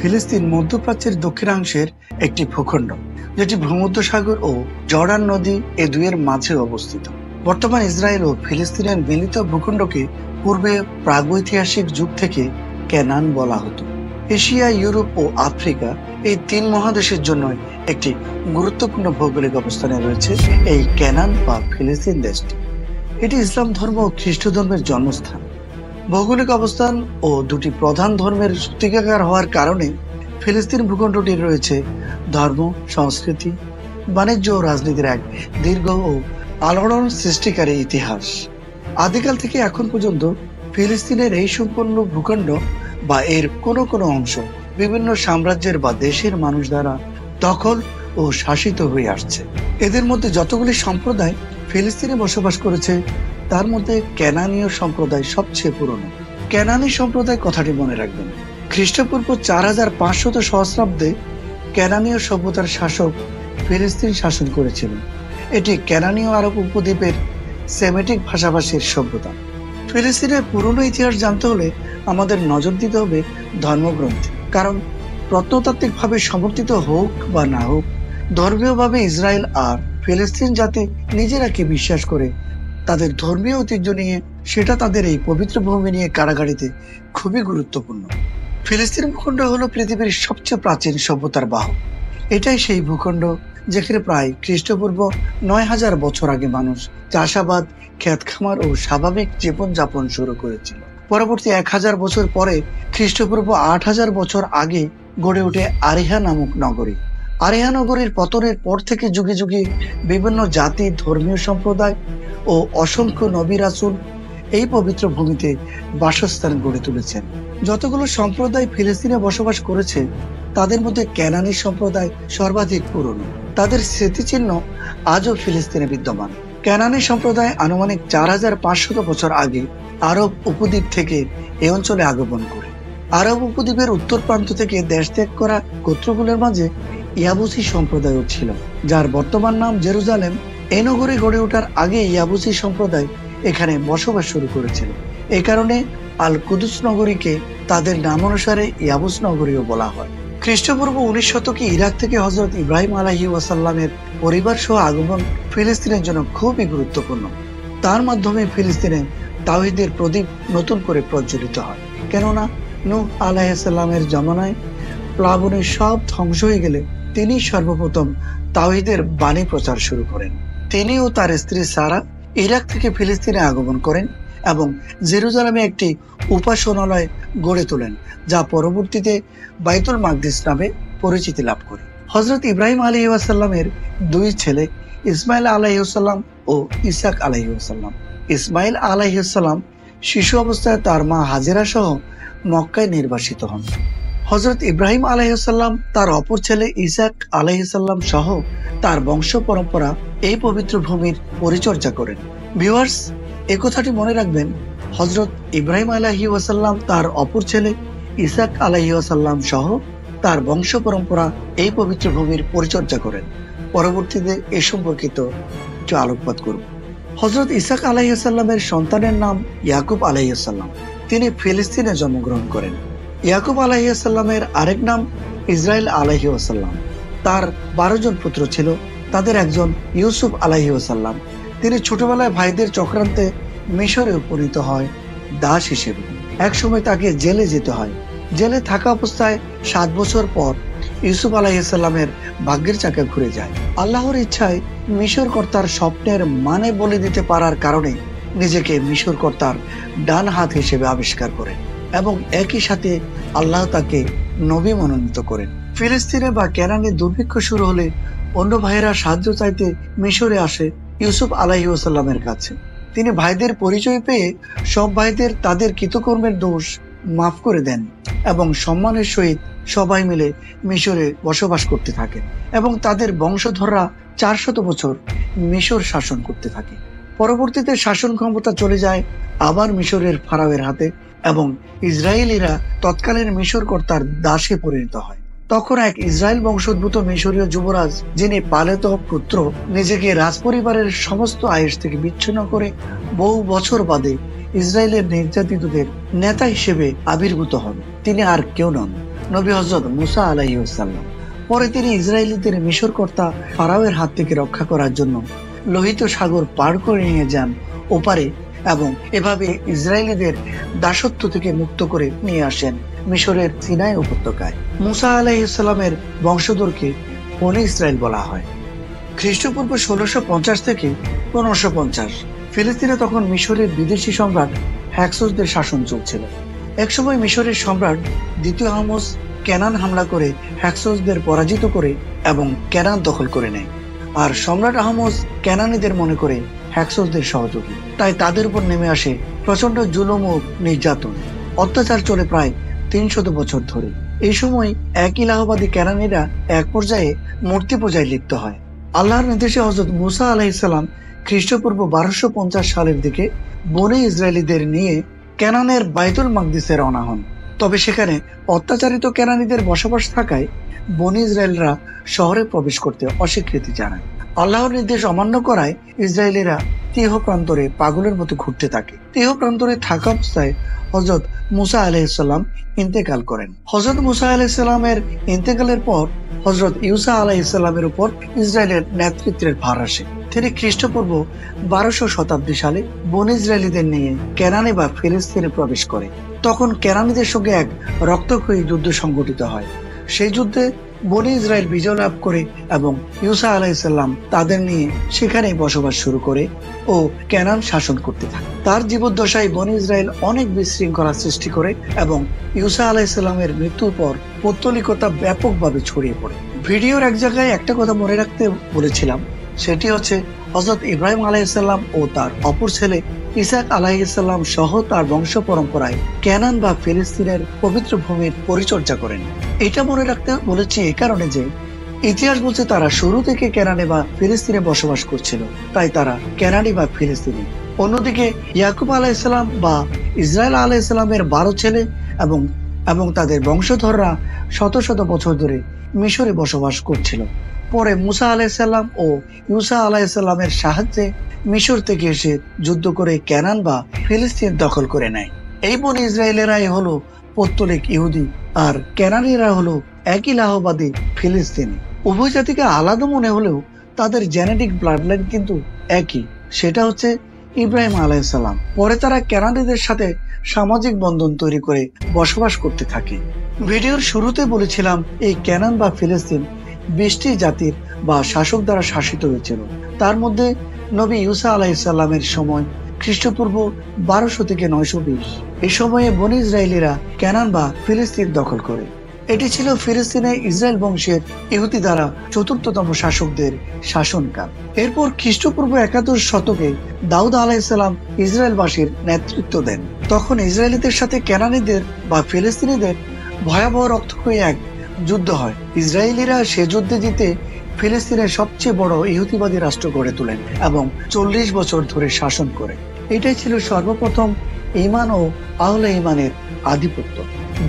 ফিলিস্তিন মধ্যপ্রাচ্যের দক্ষিণাংশের একটি ভূখণ্ড, যেটি ভূমধ্যসাগর ও জর্ডান নদী এ দুইয়ের মাঝে অবস্থিত। বর্তমান ইসরায়েল ও ফিলিস্তিনের মিলিত ভূখণ্ডকে পূর্বে প্রাগৈতিহাসিক যুগ থেকে কেনান বলা হতো। এশিয়া, ইউরোপ ও আফ্রিকা এই তিন মহাদেশের জন্য একটি গুরুত্বপূর্ণ ভৌগোলিক অবস্থানে রয়েছে এই কেনান বা ফিলিস্তিন দেশটি। এটি ইসলাম ধর্ম ও খ্রিস্ট ধর্মের জন্মস্থান। ভৌগোলিক অবস্থান ও দুটি প্রধান ধর্মের সূতিকাগার হওয়ার কারণে ফিলিস্তিন ভূখণ্ডটির রয়েছে ধর্ম, সংস্কৃতি, বাণিজ্য ও রাজনীতির এক দীর্ঘ ও আলোড়ন সৃষ্টিকারী ইতিহাস। আদিকাল থেকে এখন পর্যন্ত ফিলিস্তিনের এই সম্পূর্ণ ভূখণ্ড বা এর কোনো কোনো অংশ বিভিন্ন সাম্রাজ্যের বা দেশের মানুষ দ্বারা দখল ও শাসিত হয়ে আসছে। এদের মধ্যে যতগুলি সম্প্রদায় ফিলিস্তিনে বসবাস করেছে তার মধ্যে কেনানীয় সম্প্রদায় সবচেয়ে পুরনো। কেনানী সম্প্রদায় কথাটি মনে রাখবেন। খ্রিস্টপূর্ব 4500 সহস্রাব্দে কেনানীয় সভ্যতার শাসক ফিলিস্তিন শাসন করেছিলেন। এটি কেনানীয় আরব উপদ্বীপের সেমেটিক ভাষাভাষীর সভ্যতা। ফিলিস্তিনের পুরনো ইতিহাস জানতে হলে আমাদের নজর দিতে হবে ধর্মগ্রন্থে, কারণ প্রত্নতাত্ত্বিকভাবে সমর্থিত হোক বা না হোক, ধর্মীয়ভাবে ইসরায়েল আর ফিলিস্তিন জাতি নিজেরা কি বিশ্বাস করে তাদের ধর্মীয় ঐতিহ্য নিয়ে, সেটা তাদের এই পবিত্র ভূমি নিয়ে কাড়াকাড়িতে খুবই গুরুত্বপূর্ণ। ফিলিস্তিন ভূখণ্ড হলো পৃথিবীর সবচেয়ে প্রাচীন সভ্যতার বাহক। এটাই সেই ভূখণ্ড যেখানে প্রায় খ্রিস্টপূর্ব 9000 বছর আগে মানুষ চাষাবাদ, ক্ষেত খামার ও স্বাভাবিক জীবনযাপন শুরু করেছিল। পরবর্তী 1000 বছর পরে খ্রিস্টপূর্ব 8000 বছর আগে গড়ে ওঠে আরিহা নামক নগরী। আরিহা নগরীর পতনের পর থেকে যুগে যুগে বিভিন্ন জাতি, ধর্মীয় সম্প্রদায় ও অসংখ্য নবী রাসূল এই পবিত্র ভূমিতে বাসস্থান গড়ে তুলেছেন। যতগুলো সম্প্রদায় ফিলিস্তিনে বসবাস করেছে তাদের মধ্যে কেনানী সম্প্রদায় সর্বাধিক পুরনো। তাদের স্মৃতিচিহ্ন আজও ফিলিস্তিনে বিদ্যমান। কেনানী সম্প্রদায় আনুমানিক 4500 বছর আগে আরব উপদ্বীপ থেকে এই অঞ্চলে আগমন করে। আরব উপদ্বীপের উত্তর প্রান্ত থেকে দেশ ত্যাগ করা গোত্রগুলোর মাঝে ইয়াবুসি সম্প্রদায়ও ছিল, যার বর্তমান নাম জেরুজালেম। এই নগরে গড়ে ওঠার আগে ইয়াবুসি সম্প্রদায় এখানে বসবাস শুরু করেছিল। এই কারণে আল কুদুস নগরীকে তাদের নাম অনুসারে ইয়াবুস নগরীও বলা হয়। খ্রিস্টপূর্ব 19 শতকে ইরাক থেকে হযরত ইব্রাহিম আলাইহিস সালামের পরিবার সহ আগমন ফিলিস্তিনের জন্য খুবই গুরুত্বপূর্ণ। তার মাধ্যমে ফিলিস্তিনে তাওহীদের প্রদীপ নতুন করে প্রজ্বলিত হয়। কেননা নূহ আলাইহিস সালামের জামানায় প্লাবনে সব ধ্বংস হয়ে গেলে তিনি সর্বপ্রথম তাওহীদের বাণী প্রচার শুরু করেন। তিনি ও তার স্ত্রী সারা ইরাক থেকে ফিলিস্তিনে আগমন করেন এবং জেরুজালেমে একটি উপাসনালয় গড়ে তোলেন, যা পরবর্তীতে বাইতুল মাকদিস নামে পরিচিতি লাভ করে। হযরত ইব্রাহিম আলাইহিস সালামের দুই ছেলে ইসমাইল আলাইহিস সালাম ও ইসাক আলাইহিস সালাম। ইসমাইল আলাইহিস সালাম শিশু অবস্থায় তার মা হাজেরা সহ মক্কায় নির্বাসিত হন। হযরত ইব্রাহিম আলাইহিস সালাম তার অপর ছেলে ইসাক আলাইহিস সালাম সহ তার বংশ পরম্পরা এই পবিত্র ভূমির পরিচর্যা করেন। ভিউয়ার্স, এই কথাটি মনে রাখবেন, হযরত ইব্রাহিম আলাইহিস সালাম তার অপর ছেলে ইসাক আলাইহিস সালাম সহ তার বংশ পরম্পরা এই পবিত্র ভূমির পরিচর্যা করেন। পরবর্তীতে এ সম্পর্কিত একটু আলোকপাত করব। হযরত ইসাক আলাইহিস সালামের সন্তানের নাম ইয়াকুব আলাইহিস সালাম। তিনি ফিলিস্তিনে জন্মগ্রহণ করেন। ইয়াকুব আলাইহিস সালামের আরেক নাম ইসরাইল আলাইহিস সালাম। তার 12 জন পুত্র ছিল। তাদের একজন ইউসুফ আলাইহিস সালাম। তিনি ছোটবেলায় ভাইদের চক্রান্তে মিশরে উপনীত হয় দাস হিসেবে। এক সময় তাকে জেলে যেতে হয়। জেলে থাকা অবস্থায় 7 বছর পর ইউসুফ আলাইহিস সালামের ভাগ্যের চাকা ঘুরে যায়। আল্লাহর ইচ্ছায় মিশর কর্তার স্বপ্নের মানে বলে দিতে পারার কারণে নিজেকে মিশর কর্তার ডান হাত হিসেবে আবিষ্কার করেন এবং একই সাথে আল্লাহ তাকে নবী মনোনীত করেন। ফিলিস্তিনে বা কেনানে দুর্ভিক্ষ শুরু হলে অন্য ভাইয়েরা সাহায্য চাইতে মিশরে আসে ইউসুফ আলাইহিস সালামের কাছে। তিনি ভাইদের পরিচয় পেয়ে সব ভাইদের তাদের কৃতকর্মের দোষ মাফ করে দেন এবং সম্মানের সহিত সবাই মিলে মিশরে বসবাস করতে থাকেন এবং তাদের বংশধররা 400 বছর মিশর শাসন করতে থাকে। পরবর্তীতে শাসন ক্ষমতা চলে যায় আবার মিশরের ফারাওয়ের হাতে এবং ইসরায়েলিরা তৎকালীন মিশর কর্তার দাসে পরিণত হয়। তখন এক ইসরায়েল বংশোদ্ভূত মিশরীয় যুবরাজ, যিনি পালিত পুত্র, নিজেকে রাজপরিবারের সমস্ত আয়েশ থেকে বিচ্ছিন্ন করে বহু বছর বাদে ইসরায়েলের নির্যাতিতদের নেতা হিসেবে আবির্ভূত হন। তিনি আর কেউ নন, নবী হযরত মুসা আলাইহিস সালাম। পরে তিনি ইসরায়েলীদের মিশরকর্তা ফারাওয়ের হাত থেকে রক্ষা করার জন্য লোহিত সাগর পার করে নিয়ে যান ওপারে এবং এভাবে ইসরায়েলীদের দাসত্ব থেকে মুক্ত করে নিয়ে আসেন মিশরের সিনাই উপত্যকায়। মুসা আলাইহিস সালামের বংশধরকে বনী ইসরায়েল বলা হয়। খ্রিস্টপূর্ব 1650 থেকে 1550 ফিলিস্তিনে তখন মিশরের বিদেশি সম্রাট হ্যাক্সসদের শাসন চলছিল। একসময় মিশরের সম্রাট দ্বিতীয় আহমস কেনান হামলা করে হ্যাক্সসদের পরাজিত করে এবং কেনান দখল করে নেয়। আর সম্রাট আহমস কেনানীদের মনে করে হ্যাক্সসদের সহযোগী, তাই তাদের উপর নেমে আসে প্রচন্ড জুলুম ও নির্যাতন। অত্যাচার চলে প্রায় 300 বছর ধরে। এই সময় এক ইলাহাবাদী কেনানীরা এক পর্যায়ে মূর্তি পূজায় লিপ্ত হয়। আল্লাহর নির্দেশে হযরত মুসা আলাইহিস সালাম খ্রিস্টপূর্ব 1250 সালের দিকে বনী ইসরায়েলীদের নিয়ে কেনানের বাইতুল মাকদিসে রওনা হন। তবে সেখানে অত্যাচারিত কেনানীদের বসবাস থাকায় বনী ইসরায়েলরা শহরে প্রবেশ করতে অস্বীকৃতি জানায়। আল্লাহর নির্দেশ অমান্য করায় ইসরায়েলিরা তিহ প্রান্তরে পাগলের মতো ঘুরতে থাকে। তিহ প্রান্তরে থাকা অবস্থায় হযরত মুসা আলাইহিস সালাম ইন্তেকাল করেন। হযরত মুসা আলাইহিস সালামের ইন্তেকালের পর হযরত ইউসা আলাইহিস সালামের উপর ইসরায়েলের নেতৃত্বের ভার আসে। তিনি খ্রিস্টপূর্ব 1200 শতাব্দী সালে বনী ইসরায়েলীদের নিয়ে কেনানে বা ফিলিস্তিনে প্রবেশ করে। তখন কেনানীদের সঙ্গে এক রক্তক্ষয়ী যুদ্ধ সংঘটিত হয়। সেই যুদ্ধে বনী ইসরায়েল বিজয় লাভ করে এবং ইউসা আলাইহিস সালাম তাদের নিয়ে সেখানেই বসবাস শুরু করে ও কেনান শাসন করতে থাকে। তার জীবদ্দশায় বনী ইসরায়েল অনেক বিশৃঙ্খলা সৃষ্টি করে এবং ইউসা আলাইহিস সালামের মৃত্যুর পর পৌত্তলিকতা ব্যাপকভাবে ছড়িয়ে পড়ে। ভিডিওর এক জায়গায় একটা কথা মনে রাখতে বলেছিলাম, সেটি হচ্ছে হযরত ইব্রাহিম আলাইহিস সালাম ও তার অপর ছেলে ইসাক আলাইহিস সালাম সহ তার বংশ পরম্পরায় কেনান বা ফিলিস্তিনের পবিত্র ভূমির পরিচর্যা করেন। এটা মনে রাখতে বলেছি এই কারণে যে ইতিহাস বলছে তারা শুরু থেকে কেনানে বা ফিলিস্তিনে বসবাস করছিল, তাই তারা কেনানি বা ফিলিস্তিনি। অন্যদিকে ইয়াকুব আলাইহিস সালাম বা ইসরায়েল আলাইহিস সালামের 12 ছেলে এবং তাদের বংশধররা শত শত বছর ধরে মিশরে বসবাস করছিল। পরে মুসা আলাইহিস সালাম ও ইউসা আলাইহিস সালামের সাহায্যে মিশর থেকে এসে যুদ্ধ করে কেনান বা ফিলিস্তিন দখল করে নেয়। এই বনী ইসরায়েলেরাই হলো পৌত্তলিক ইহুদি আর কেনানীরা হলো একই লাহবাদী ফিলিস্তিনি। উভয় জাতিকে আলাদা মনে হলেও তাদের জেনেটিক ব্লাড লাইন কিন্তু একই, সেটা হচ্ছে ইব্রাহিম আলাইহিস সালাম। পরে তারা কেনানীদের সাথে সামাজিক বন্ধন তৈরি করে বসবাস করতে থাকে। ভিডিওর শুরুতে বলেছিলাম এই কেনান বা ফিলিস্তিন 20টি জাতির বা শাসক দ্বারা শাসিত হয়েছিল। তার মধ্যে নবী ইউসা আলাইহিস সালামের সময় খ্রিস্টপূর্ব 1200 থেকে 920 এই সময়ে বনী ইসরায়েলিরা কেনান বা ফিলিস্তিন দখল করে। এটি ছিল ফিলিস্তিনে ইসরায়েল বংশের ইহুদি দ্বারা 4র্থতম শাসকদের শাসনকাল। এরপর খ্রিস্টপূর্ব 11 শতকে দাউদ আলাইহিস সালাম ইসরায়েলবাসীর নেতৃত্ব দেন। তখন ইসরায়েলিদের সাথে কেনানীদের বা ফিলিস্তিনিদের ভয়াবহ রক্তক্ষয়ী এক যুদ্ধ হয়। ইসরায়েলিরা সে যুদ্ধে জিতে ফিলিস্তিনের সবচেয়ে বড় ইহুদিবাদী রাষ্ট্র গড়ে তোলেন এবং 40 বছর ধরে শাসন করে। এটাই ছিল সর্বপ্রথম ঈমান ও আহলে ঈমানের আধিপত্য।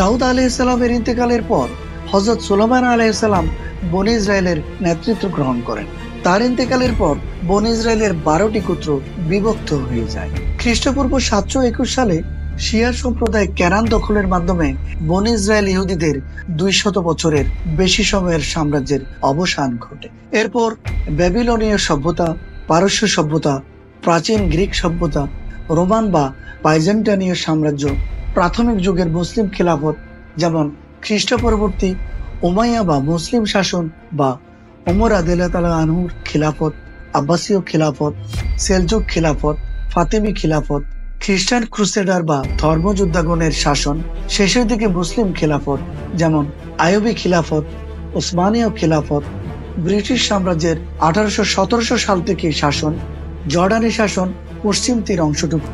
দাউদ আলাইহিস সালামের ইন্তেকালের পর হযরত সুলাইমান আলাইহিস সালাম বনী ইসরায়েলের নেতৃত্ব গ্রহণ করেন। তার ইন্তেকালের পর বনী ইসরায়েলের 12টি গোত্র বিভক্ত হয়ে যায়। খ্রিস্টপূর্ব 721 সালে শিয়া সম্প্রদায় কেনান দখলের মাধ্যমে বনী ইসরায়েল ইহুদিদের 200 বছরের বেশি সময়ের সাম্রাজ্যের অবসান ঘটে। এরপর ব্যাবিলনীয় সভ্যতা, পারস্য সভ্যতা, প্রাচীন গ্রিক সভ্যতা, রোমান বা বাইজেন্টানীয় সাম্রাজ্য, প্রাথমিক যুগের মুসলিম খিলাফত যেমন খ্রিস্ট পরবর্তী উমাইয়া বা মুসলিম শাসন বা ওমর রাদিয়াল্লাহু আনহুর খিলাফত, আব্বাসীয় খিলাফত, সেলজুক খিলাফত, ফাতিমি খিলাফত, খ্রিস্টান ক্রুসেডার বা ধর্মযোদ্ধাগণের শাসন, শেষের দিকে মুসলিম খিলাফত যেমন আইয়ুবী খিলাফত, ওসমানীয় খিলাফত, ব্রিটিশ সাম্রাজ্যের 1817 সাল থেকে শাসন, জর্ডানি শাসন পশ্চিম তীর অংশটুকু,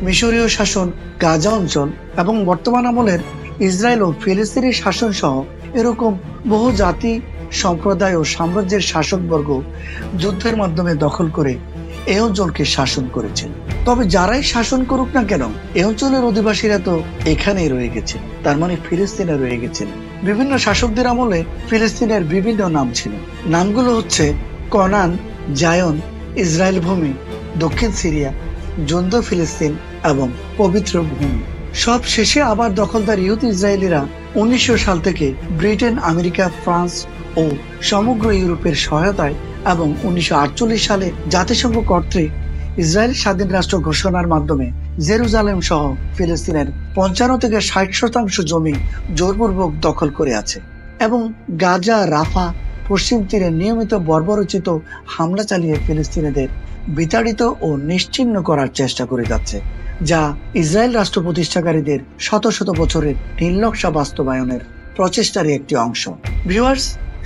মিশরীয় শাসন গাজা অঞ্চল এবং বর্তমান আমলের ইসরায়েল ও ফিলিস্তিনি শাসন সহ এরকম বহু জাতি, সম্প্রদায় ও সাম্রাজ্যের শাসকবর্গ যুদ্ধের মাধ্যমে দখল করে এই অঞ্চলকে শাসন করেছেন। তবে যারাই শাসন করুক না কেন, এই অঞ্চলের অধিবাসীরা তো এখানেই রয়ে গেছে, তার মানে ফিলিস্তিনে রয়ে গেছেন। বিভিন্ন শাসকদের আমলে ফিলিস্তিনের বিভিন্ন নাম ছিল। নামগুলো হচ্ছে কনান, জায়ন, ইসরায়েল ভূমি, দক্ষিণ সিরিয়া, জন্দ ফিলিস্তিন এবং পবিত্র ভূমি। সব শেষে আবার দখলদার ইহুদি ইসরায়েলিরা 1900 সাল থেকে ব্রিটেন, আমেরিকা, ফ্রান্স ও সমগ্র ইউরোপের সহায়তায় এবং 1948 সালে জাতিসংঘ কর্তৃক ইসরায়েল স্বাধীন রাষ্ট্র ঘোষণার মাধ্যমে জেরুজালেম সহ ফিলিস্তিনের 55 থেকে 60% জমি জোরপূর্বক দখল করে আছে এবং গাজা, রাফা, পশ্চিম তীরে নিয়মিত বর্বরোচিত হামলা চালিয়ে ফিলিস্তিনিদের বিতাড়িত ও নিশ্চিহ্ন করার চেষ্টা করে যাচ্ছে, যা ইসরায়েল রাষ্ট্র প্রতিষ্ঠাকারীদের শত শত বছরের নীলনকশা বাস্তবায়নের প্রচেষ্টারই একটি অংশ। ভিউয়ার্স,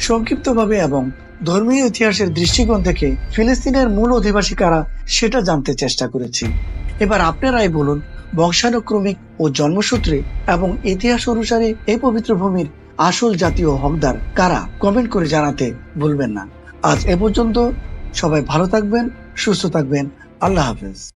সংক্ষিপ্তভাবে এবং ধর্মীয় ইতিহাসের দৃষ্টিকোণ থেকে ফিলিস্তিনের মূল অধিবাসী কারা সেটা জানতে চেষ্টা করেছি। এবার আপনারাই বলুন, বংশানুক্রমিক ও জন্মসূত্রে এবং ইতিহাস অনুসারে এই পবিত্র ভূমির আসল জাতীয় হকদার কারা? কমেন্ট করে জানাতে ভুলবেন না। আজ এ পর্যন্ত। সবাই ভালো থাকবেন, সুস্থ থাকবেন। আল্লাহ হাফেজ।